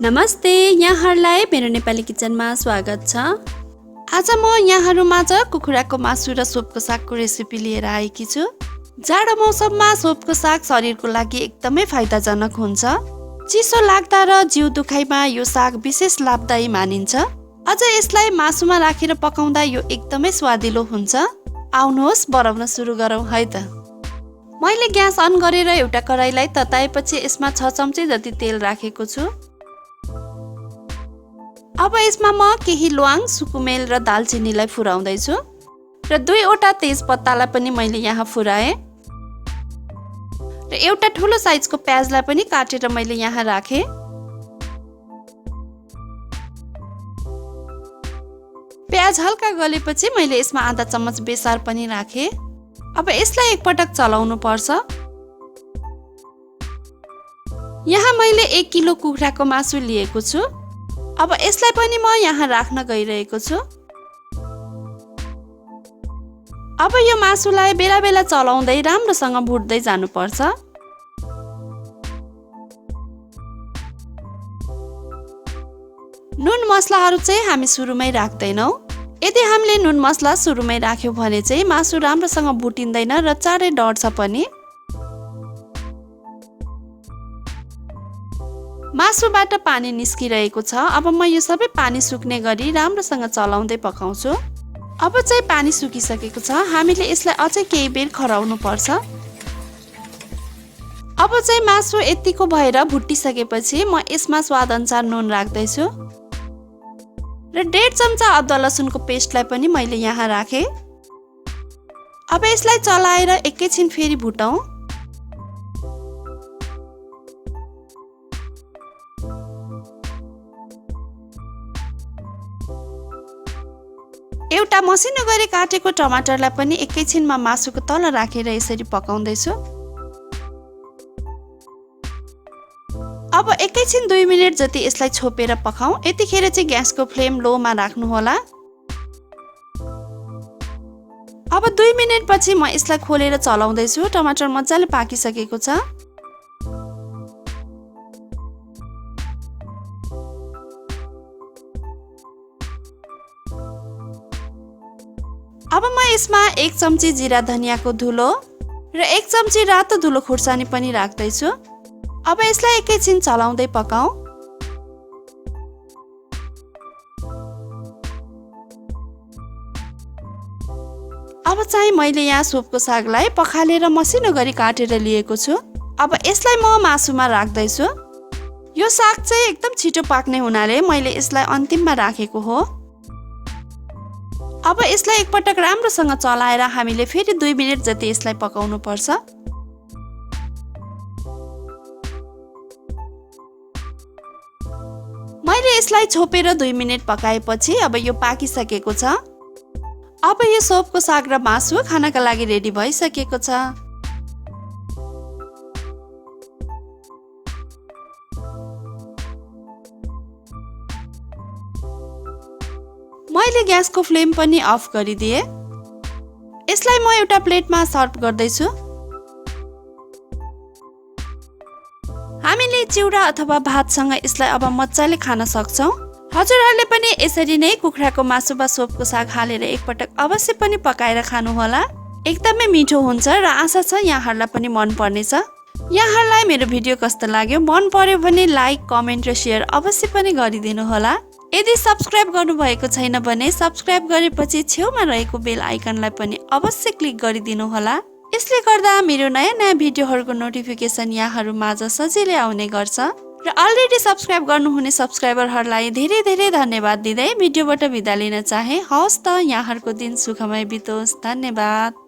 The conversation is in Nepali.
नमस्ते, यहाँहरूलाई मेरो नेपाली किचनमा स्वागत छ। आज म यहाँहरूमाझ कुखुराको मासु र सोपको सागको रेसिपी लिएर आएकी छु। जाडो मौसममा सोपको साग शरीरको लागि एकदमै फाइदाजनक हुन्छ। चिसो लाग्दा र जिउ दुखाइमा यो साग विशेष लाभदायी मानिन्छ। अझ यसलाई मासुमा राखेर पकाउँदा यो एकदमै स्वादिलो हुन्छ। आउनुहोस् बनाउन सुरु गरौँ है त। मैले ग्यास अन गरेर एउटा कराईलाई तताएपछि यसमा 6 चम्ची जति तेल राखेको छु। अब यसमा म केही ल्वाङ, सुकुमेल र दालचिनीलाई फुराउँदैछु र 2वटा तेजपत्तालाई पनि मैले यहाँ फुराएँ र एउटा ठुलो साइजको प्याजलाई पनि काटेर मैले यहाँ राखेँ। प्याज हल्का गलेपछि मैले यसमा आधा चम्मच बेसार पनि राखेँ। अब यसलाई एकपटक चलाउनु पर्छ। यहाँ मैले 1 किलो कुखुराको मासु लिएको छु। अब यसलाई पनि म यहाँ राख्न गइरहेको छु। अब यो मासुलाई बेला बेला चलाउँदै राम्रोसँग भुट्दै जानुपर्छ। नुन मसलाहरू चाहिँ हामी सुरुमै राख्दैनौँ। यदि हामीले नुन मसला सुरुमै राख्यौँ भने चाहिँ मासु राम्रोसँग भुटिँदैन र चाँडै डढ्छ पनि। मासुबाट पानी निस्किरहेको छ। अब म यो सबै पानी सुक्ने गरी राम्रोसँग चलाउँदै पकाउँछु। अब चाहिँ पानी सुकिसकेको छ। हामीले यसलाई अझै केही बेर खराउनु पर्छ। अब चाहिँ मासु यतिको भएर भुटिसकेपछि म यसमा स्वादअनुसार नुन राख्दैछु र 1.5 चम्चा अदुवा लसुनको पेस्टलाई पनि मैले यहाँ राखेँ। अब यसलाई चलाएर एकैछिन फेरि भुटौँ। एउटा मसिनो गरी काटेको टमाटरलाई पनि एकैछिनमा मासुको तल राखेर यसरी पकाउँदैछु। अब एकैछिन 2 मिनेट जति यसलाई छोपेर पकाऊ। यतिखेर चाहिँ ग्यासको फ्लेम लोमा राख्नुहोला। अब 2 मिनेट पछि म यसलाई खोलेर चलाउँदैछु। टमाटर मजाले पाकिसकेको छ। अब म यसमा 1 चम्ची जिरा धनियाको धुलो र 1 चम्ची रातो धुलो खुर्सानी पनि राख्दैछु। अब यसलाई एकैछिन चलाउँदै पकाऊ। अब चाहिँ मैले यहाँ सोपको सागलाई पखालेर मसिनो गरी काटेर लिएको छु। अब यसलाई म मासुमा राख्दैछु। यो साग चाहिँ एकदम छिटो पाक्ने हुनाले मैले यसलाई अन्तिममा राखेको हो। अब यसलाई एकपटक राम्रोसँग चलाएर हामीले फेरि 2 मिनेट जति यसलाई पकाउनु पर्छ। मैले यसलाई छोपेर 2 मिनेट पकाएपछि अब यो पाकिसकेको छ। अब यो सोपको साग र मासु खानका लागि रेडी भइसकेको छ। मैले ग्यासको फ्लेम पनि अफ गरिदिए। यसलाई म एउटा प्लेटमा सर्भ गर्दैछु। हामीले चिउरा अथवा भातसँग यसलाई अब मजाले खान सक्छौँ। हजुरहरूले पनि यसरी नै कुखुराको मासु वा सोपको साग हालेर एकपटक अवश्य पनि पकाएर खानुहोला। एकदमै मिठो हुन्छ र आशा छ यहाँहरूलाई पनि मन पर्नेछ। यहाँहरूलाई मेरो भिडियो कस्तो लाग्यो? मन पर्यो भने लाइक, कमेन्ट र सेयर अवश्य पनि गरिदिनु होला। यदि सब्स्क्राइब गर्नुभएको छैन भने सब्स्क्राइब गरेपछि छेउमा रहेको बेल आइकनलाई पनि अवश्य क्लिक गरिदिनु होला। यसले गर्दा मेरो नयाँ भिडियोहरूको नोटिफिकेसन यहाँहरू माझ सजिलै आउने गर्छ। र अलरेडी सब्स्क्राइब गर्नुहुने सब्स्क्राइबरहरूलाई धेरै धेरै धन्यवाद दिँदै भिडियोबाट बिदा लिन चाहे। हवस् त, यहाँहरूको दिन सुखमय बितोस्। धन्यवाद।